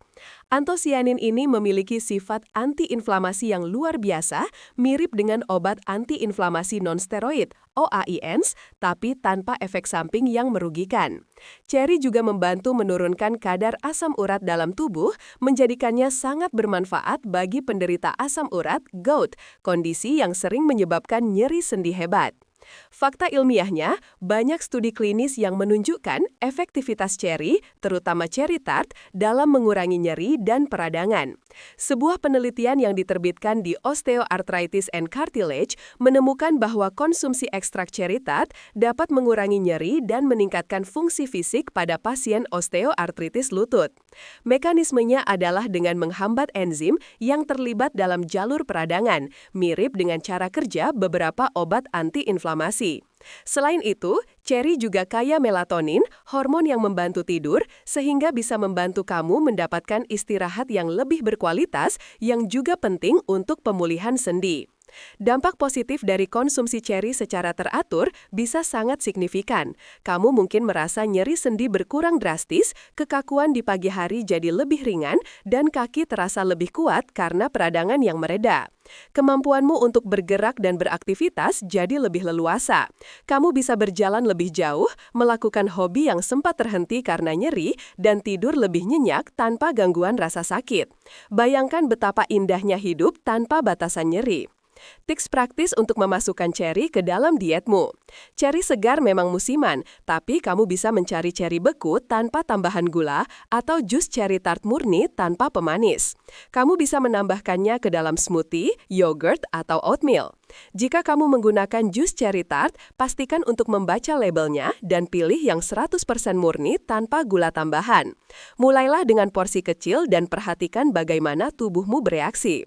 Antosianin ini memiliki sifat antiinflamasi yang luar biasa, mirip dengan obat antiinflamasi nonsteroid, OAINs, tapi tanpa efek samping yang merugikan. Cherry juga membantu menurunkan kadar asam urat dalam tubuh, menjadikannya sangat bermanfaat bagi penderita asam urat, gout, kondisi yang sering menyebabkan nyeri sendi hebat. Fakta ilmiahnya, banyak studi klinis yang menunjukkan efektivitas cherry, terutama cherry tart, dalam mengurangi nyeri dan peradangan. Sebuah penelitian yang diterbitkan di Osteoarthritis and Cartilage menemukan bahwa konsumsi ekstrak cherry tart dapat mengurangi nyeri dan meningkatkan fungsi fisik pada pasien osteoartritis lutut. Mekanismenya adalah dengan menghambat enzim yang terlibat dalam jalur peradangan, mirip dengan cara kerja beberapa obat antiinflamasi. Selain itu, cherry juga kaya melatonin, hormon yang membantu tidur, sehingga bisa membantu kamu mendapatkan istirahat yang lebih berkualitas, yang juga penting untuk pemulihan sendi. Dampak positif dari konsumsi ceri secara teratur bisa sangat signifikan. Kamu mungkin merasa nyeri sendi berkurang drastis, kekakuan di pagi hari jadi lebih ringan, dan kaki terasa lebih kuat karena peradangan yang mereda. Kemampuanmu untuk bergerak dan beraktivitas jadi lebih leluasa. Kamu bisa berjalan lebih jauh, melakukan hobi yang sempat terhenti karena nyeri, dan tidur lebih nyenyak tanpa gangguan rasa sakit. Bayangkan betapa indahnya hidup tanpa batasan nyeri. Tips praktis untuk memasukkan ceri ke dalam dietmu. Ceri segar memang musiman, tapi kamu bisa mencari ceri beku tanpa tambahan gula atau jus ceri tart murni tanpa pemanis. Kamu bisa menambahkannya ke dalam smoothie, yogurt, atau oatmeal. Jika kamu menggunakan jus ceri tart, pastikan untuk membaca labelnya dan pilih yang 100% murni tanpa gula tambahan. Mulailah dengan porsi kecil dan perhatikan bagaimana tubuhmu bereaksi.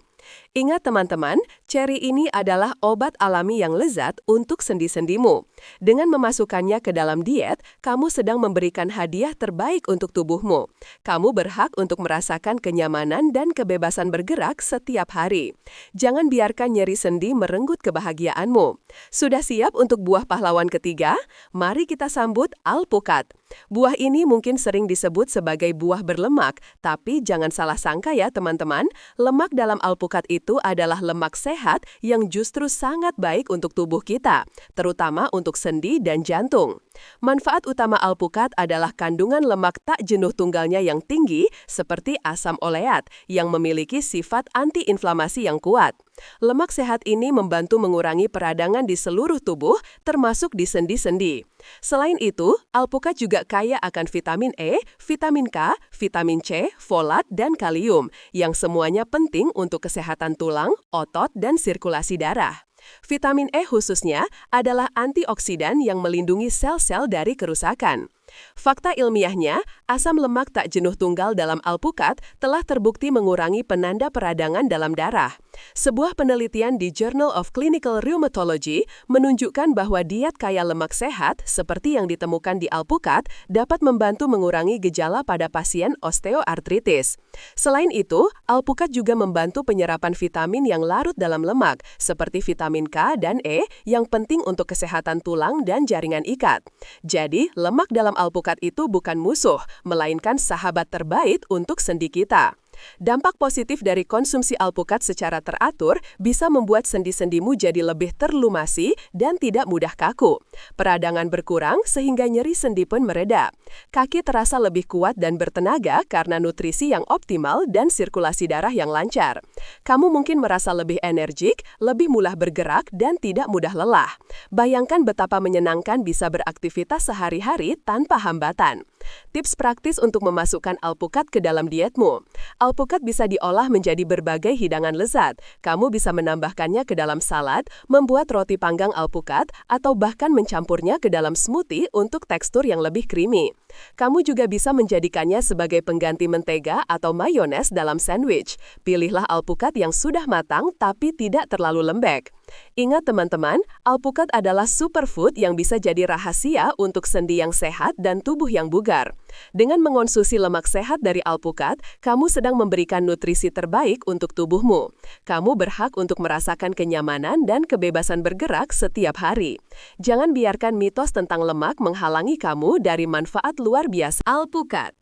Ingat teman-teman, ceri ini adalah obat alami yang lezat untuk sendi-sendimu. Dengan memasukkannya ke dalam diet, kamu sedang memberikan hadiah terbaik untuk tubuhmu. Kamu berhak untuk merasakan kenyamanan dan kebebasan bergerak setiap hari. Jangan biarkan nyeri sendi merenggut kebahagiaanmu. Sudah siap untuk buah pahlawan ketiga? Mari kita sambut alpukat. Buah ini mungkin sering disebut sebagai buah berlemak, tapi jangan salah sangka ya teman-teman, lemak dalam alpukat itu adalah lemak sehat yang justru sangat baik untuk tubuh kita, terutama untuk sendi dan jantung. Manfaat utama alpukat adalah kandungan lemak tak jenuh tunggalnya yang tinggi, seperti asam oleat, yang memiliki sifat antiinflamasi yang kuat. Lemak sehat ini membantu mengurangi peradangan di seluruh tubuh, termasuk di sendi-sendi. Selain itu, alpukat juga kaya akan vitamin E, vitamin K, vitamin C, folat, dan kalium, yang semuanya penting untuk kesehatan tulang, otot, dan sirkulasi darah. Vitamin E khususnya adalah antioksidan yang melindungi sel-sel dari kerusakan. Fakta ilmiahnya, asam lemak tak jenuh tunggal dalam alpukat telah terbukti mengurangi penanda peradangan dalam darah. Sebuah penelitian di Journal of Clinical Rheumatology menunjukkan bahwa diet kaya lemak sehat, seperti yang ditemukan di alpukat, dapat membantu mengurangi gejala pada pasien osteoartritis. Selain itu, alpukat juga membantu penyerapan vitamin yang larut dalam lemak, seperti vitamin K dan E, yang penting untuk kesehatan tulang dan jaringan ikat. Jadi, lemak dalam alpukat itu bukan musuh, melainkan sahabat terbaik untuk sendi kita. Dampak positif dari konsumsi alpukat secara teratur bisa membuat sendi-sendimu jadi lebih terlumasi dan tidak mudah kaku. Peradangan berkurang sehingga nyeri sendi pun mereda. Kaki terasa lebih kuat dan bertenaga karena nutrisi yang optimal dan sirkulasi darah yang lancar. Kamu mungkin merasa lebih energik, lebih mudah bergerak, dan tidak mudah lelah. Bayangkan betapa menyenangkan bisa beraktivitas sehari-hari tanpa hambatan. Tips praktis untuk memasukkan alpukat ke dalam dietmu. Alpukat bisa diolah menjadi berbagai hidangan lezat. Kamu bisa menambahkannya ke dalam salad, membuat roti panggang alpukat, atau bahkan mencampurnya ke dalam smoothie untuk tekstur yang lebih creamy. Kamu juga bisa menjadikannya sebagai pengganti mentega atau mayones dalam sandwich. Pilihlah alpukat yang sudah matang tapi tidak terlalu lembek. Ingat teman-teman, alpukat adalah superfood yang bisa jadi rahasia untuk sendi yang sehat dan tubuh yang bugar. Dengan mengonsumsi lemak sehat dari alpukat, kamu sedang memberikan nutrisi terbaik untuk tubuhmu. Kamu berhak untuk merasakan kenyamanan dan kebebasan bergerak setiap hari. Jangan biarkan mitos tentang lemak menghalangi kamu dari manfaat luar biasa alpukat.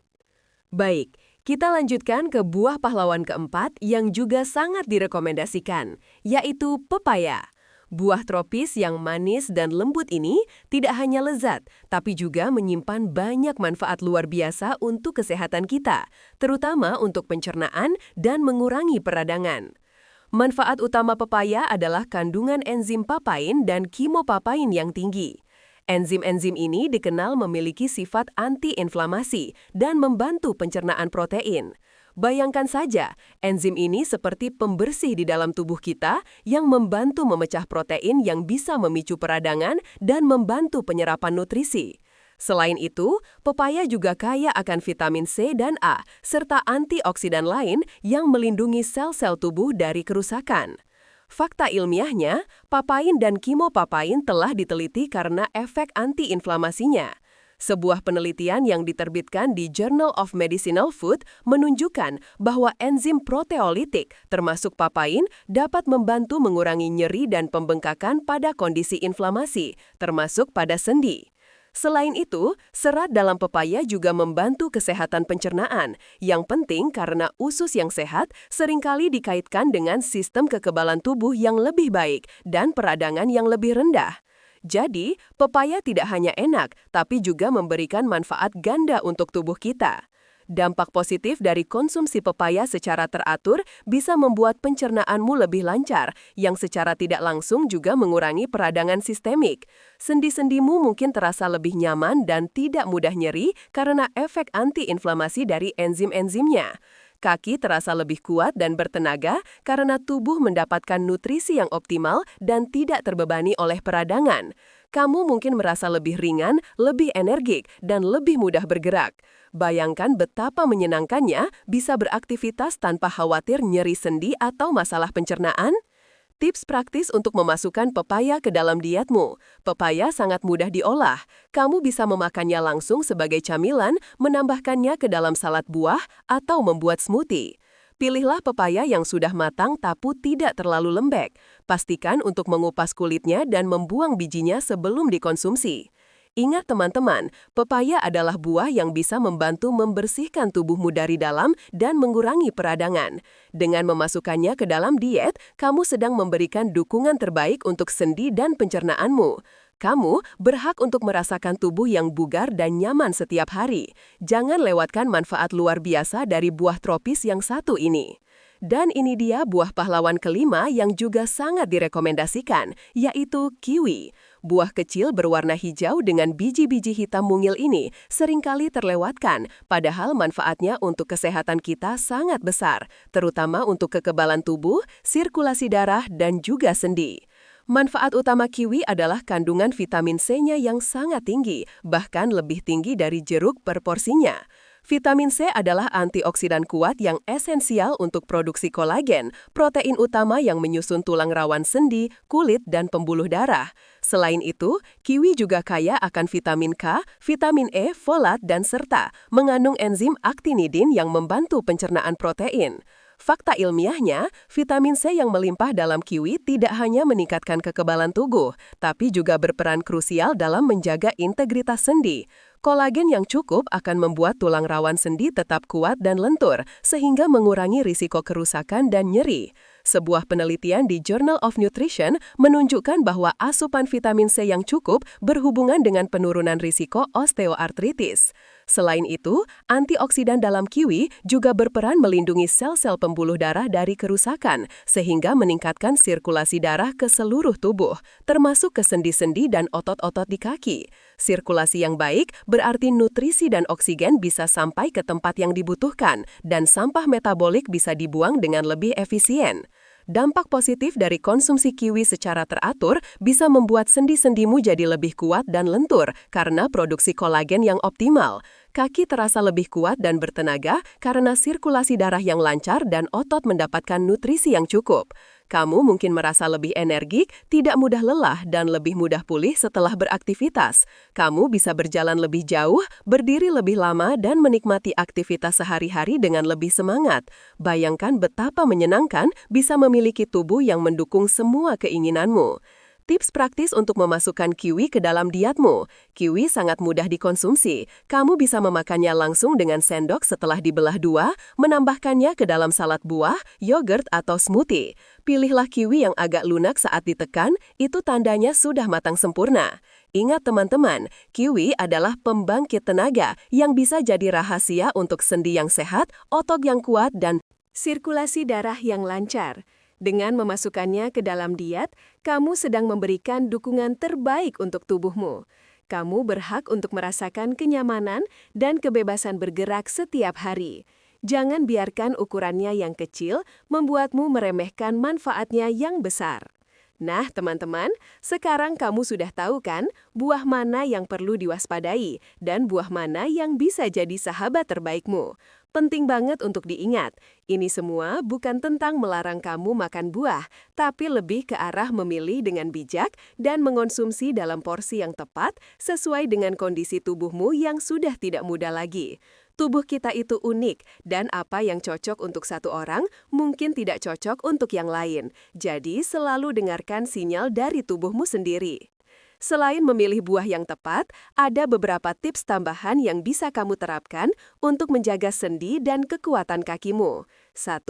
Baik, kita lanjutkan ke buah pahlawan keempat yang juga sangat direkomendasikan, yaitu pepaya. Buah tropis yang manis dan lembut ini tidak hanya lezat, tapi juga menyimpan banyak manfaat luar biasa untuk kesehatan kita, terutama untuk pencernaan dan mengurangi peradangan. Manfaat utama pepaya adalah kandungan enzim papain dan kemopapain yang tinggi. Enzim-enzim ini dikenal memiliki sifat anti-inflamasi dan membantu pencernaan protein. Bayangkan saja, enzim ini seperti pembersih di dalam tubuh kita yang membantu memecah protein yang bisa memicu peradangan dan membantu penyerapan nutrisi. Selain itu, pepaya juga kaya akan vitamin C dan A, serta antioksidan lain yang melindungi sel-sel tubuh dari kerusakan. Fakta ilmiahnya, papain dan kemopapain telah diteliti karena efek antiinflamasinya. Sebuah penelitian yang diterbitkan di Journal of Medicinal Food menunjukkan bahwa enzim proteolitik, termasuk papain, dapat membantu mengurangi nyeri dan pembengkakan pada kondisi inflamasi, termasuk pada sendi. Selain itu, serat dalam pepaya juga membantu kesehatan pencernaan, yang penting karena usus yang sehat seringkali dikaitkan dengan sistem kekebalan tubuh yang lebih baik dan peradangan yang lebih rendah. Jadi, pepaya tidak hanya enak, tapi juga memberikan manfaat ganda untuk tubuh kita. Dampak positif dari konsumsi pepaya secara teratur bisa membuat pencernaanmu lebih lancar, yang secara tidak langsung juga mengurangi peradangan sistemik. Sendi-sendimu mungkin terasa lebih nyaman dan tidak mudah nyeri karena efek antiinflamasi dari enzim-enzimnya. Kaki terasa lebih kuat dan bertenaga karena tubuh mendapatkan nutrisi yang optimal dan tidak terbebani oleh peradangan. Kamu mungkin merasa lebih ringan, lebih energik, dan lebih mudah bergerak. Bayangkan betapa menyenangkannya bisa beraktivitas tanpa khawatir nyeri sendi atau masalah pencernaan. Tips praktis untuk memasukkan pepaya ke dalam dietmu. Pepaya sangat mudah diolah. Kamu bisa memakannya langsung sebagai camilan, menambahkannya ke dalam salad buah, atau membuat smoothie. Pilihlah pepaya yang sudah matang tapi tidak terlalu lembek. Pastikan untuk mengupas kulitnya dan membuang bijinya sebelum dikonsumsi. Ingat teman-teman, pepaya adalah buah yang bisa membantu membersihkan tubuhmu dari dalam dan mengurangi peradangan. Dengan memasukkannya ke dalam diet, kamu sedang memberikan dukungan terbaik untuk sendi dan pencernaanmu. Kamu berhak untuk merasakan tubuh yang bugar dan nyaman setiap hari. Jangan lewatkan manfaat luar biasa dari buah tropis yang satu ini. Dan ini dia buah pahlawan kelima yang juga sangat direkomendasikan, yaitu kiwi. Buah kecil berwarna hijau dengan biji-biji hitam mungil ini seringkali terlewatkan, padahal manfaatnya untuk kesehatan kita sangat besar, terutama untuk kekebalan tubuh, sirkulasi darah, dan juga sendi. Manfaat utama kiwi adalah kandungan vitamin C-nya yang sangat tinggi, bahkan lebih tinggi dari jeruk per porsinya. Vitamin C adalah antioksidan kuat yang esensial untuk produksi kolagen, protein utama yang menyusun tulang rawan sendi, kulit, dan pembuluh darah. Selain itu, kiwi juga kaya akan vitamin K, vitamin E, folat, dan serta mengandung enzim aktinidin yang membantu pencernaan protein. Fakta ilmiahnya, vitamin C yang melimpah dalam kiwi tidak hanya meningkatkan kekebalan tubuh, tapi juga berperan krusial dalam menjaga integritas sendi. Kolagen yang cukup akan membuat tulang rawan sendi tetap kuat dan lentur, sehingga mengurangi risiko kerusakan dan nyeri. Sebuah penelitian di Journal of Nutrition menunjukkan bahwa asupan vitamin C yang cukup berhubungan dengan penurunan risiko osteoartritis. Selain itu, antioksidan dalam kiwi juga berperan melindungi sel-sel pembuluh darah dari kerusakan, sehingga meningkatkan sirkulasi darah ke seluruh tubuh, termasuk ke sendi-sendi dan otot-otot di kaki. Sirkulasi yang baik berarti nutrisi dan oksigen bisa sampai ke tempat yang dibutuhkan, dan sampah metabolik bisa dibuang dengan lebih efisien. Dampak positif dari konsumsi kiwi secara teratur bisa membuat sendi-sendimu jadi lebih kuat dan lentur karena produksi kolagen yang optimal. Kaki terasa lebih kuat dan bertenaga karena sirkulasi darah yang lancar dan otot mendapatkan nutrisi yang cukup. Kamu mungkin merasa lebih energik, tidak mudah lelah, dan lebih mudah pulih setelah beraktivitas. Kamu bisa berjalan lebih jauh, berdiri lebih lama, dan menikmati aktivitas sehari-hari dengan lebih semangat. Bayangkan betapa menyenangkan bisa memiliki tubuh yang mendukung semua keinginanmu. Tips praktis untuk memasukkan kiwi ke dalam dietmu. Kiwi sangat mudah dikonsumsi. Kamu bisa memakannya langsung dengan sendok setelah dibelah dua, menambahkannya ke dalam salad buah, yogurt, atau smoothie. Pilihlah kiwi yang agak lunak saat ditekan, itu tandanya sudah matang sempurna. Ingat teman-teman, kiwi adalah pembangkit tenaga yang bisa jadi rahasia untuk sendi yang sehat, otot yang kuat, dan sirkulasi darah yang lancar. Dengan memasukkannya ke dalam diet, kamu sedang memberikan dukungan terbaik untuk tubuhmu. Kamu berhak untuk merasakan kenyamanan dan kebebasan bergerak setiap hari. Jangan biarkan ukurannya yang kecil membuatmu meremehkan manfaatnya yang besar. Nah, teman-teman, sekarang kamu sudah tahu kan buah mana yang perlu diwaspadai dan buah mana yang bisa jadi sahabat terbaikmu. Penting banget untuk diingat, ini semua bukan tentang melarang kamu makan buah, tapi lebih ke arah memilih dengan bijak dan mengonsumsi dalam porsi yang tepat sesuai dengan kondisi tubuhmu yang sudah tidak muda lagi. Tubuh kita itu unik, dan apa yang cocok untuk satu orang mungkin tidak cocok untuk yang lain. Jadi, selalu dengarkan sinyal dari tubuhmu sendiri. Selain memilih buah yang tepat, ada beberapa tips tambahan yang bisa kamu terapkan untuk menjaga sendi dan kekuatan kakimu. 1.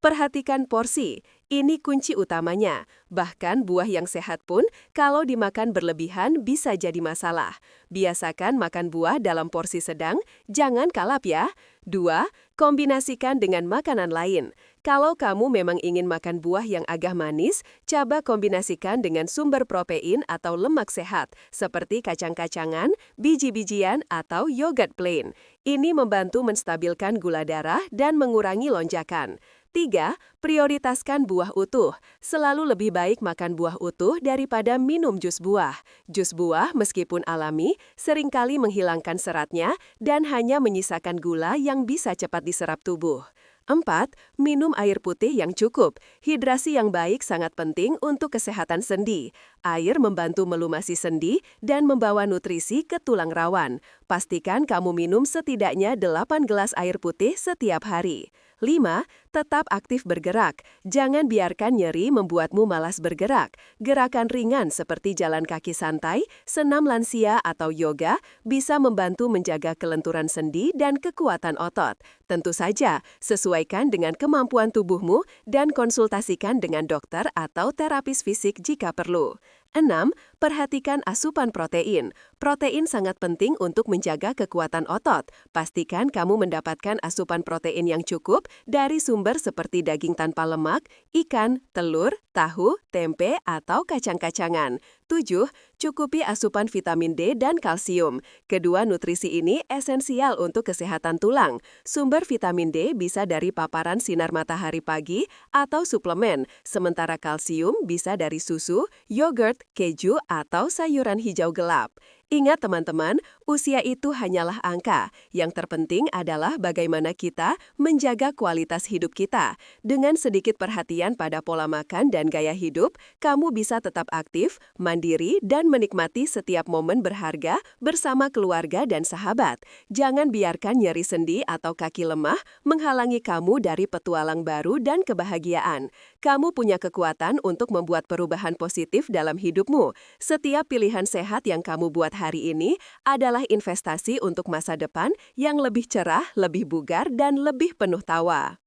Perhatikan porsi. Ini kunci utamanya. Bahkan buah yang sehat pun, kalau dimakan berlebihan bisa jadi masalah. Biasakan makan buah dalam porsi sedang, jangan kalap ya. 2. Kombinasikan dengan makanan lain. Kalau kamu memang ingin makan buah yang agak manis, coba kombinasikan dengan sumber protein atau lemak sehat, seperti kacang-kacangan, biji-bijian, atau yogurt plain. Ini membantu menstabilkan gula darah dan mengurangi lonjakan. 3. Prioritaskan buah utuh. Selalu lebih baik makan buah utuh daripada minum jus buah. Jus buah, meskipun alami, seringkali menghilangkan seratnya dan hanya menyisakan gula yang bisa cepat diserap tubuh. 4. Minum air putih yang cukup. Hidrasi yang baik sangat penting untuk kesehatan sendi. Air membantu melumasi sendi dan membawa nutrisi ke tulang rawan. Pastikan kamu minum setidaknya 8 gelas air putih setiap hari. 5. Tetap aktif bergerak. Jangan biarkan nyeri membuatmu malas bergerak. Gerakan ringan seperti jalan kaki santai, senam lansia atau yoga bisa membantu menjaga kelenturan sendi dan kekuatan otot. Tentu saja, sesuaikan dengan kemampuan tubuhmu dan konsultasikan dengan dokter atau terapis fisik jika perlu. 6. Perhatikan asupan protein. Protein sangat penting untuk menjaga kekuatan otot. Pastikan kamu mendapatkan asupan protein yang cukup dari sumber seperti daging tanpa lemak, ikan, telur, tahu, tempe, atau kacang-kacangan. 7. Cukupi asupan vitamin D dan kalsium. Kedua nutrisi ini esensial untuk kesehatan tulang. Sumber vitamin D bisa dari paparan sinar matahari pagi atau suplemen, sementara kalsium bisa dari susu, yogurt, keju, atau sayuran hijau gelap. Ingat teman-teman, usia itu hanyalah angka. Yang terpenting adalah bagaimana kita menjaga kualitas hidup kita. Dengan sedikit perhatian pada pola makan dan gaya hidup, kamu bisa tetap aktif, mandiri, dan menikmati setiap momen berharga bersama keluarga dan sahabat. Jangan biarkan nyeri sendi atau kaki lemah menghalangi kamu dari petualang baru dan kebahagiaan. Kamu punya kekuatan untuk membuat perubahan positif dalam hidupmu. Setiap pilihan sehat yang kamu buat hari ini adalah investasi untuk masa depan yang lebih cerah, lebih bugar, dan lebih penuh tawa.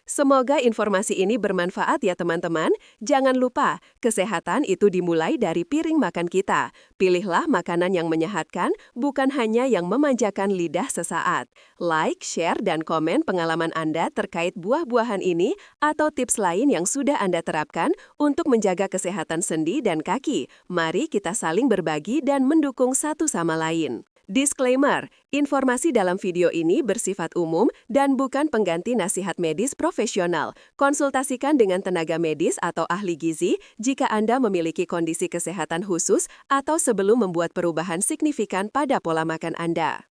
Semoga informasi ini bermanfaat ya teman-teman. Jangan lupa, kesehatan itu dimulai dari piring makan kita. Pilihlah makanan yang menyehatkan, bukan hanya yang memanjakan lidah sesaat. Like, share, dan komen pengalaman Anda terkait buah-buahan ini atau tips lain yang sudah Anda terapkan untuk menjaga kesehatan sendi dan kaki. Mari kita saling berbagi dan mendukung satu sama lain. Disclaimer, informasi dalam video ini bersifat umum dan bukan pengganti nasihat medis profesional. Konsultasikan dengan tenaga medis atau ahli gizi jika Anda memiliki kondisi kesehatan khusus atau sebelum membuat perubahan signifikan pada pola makan Anda.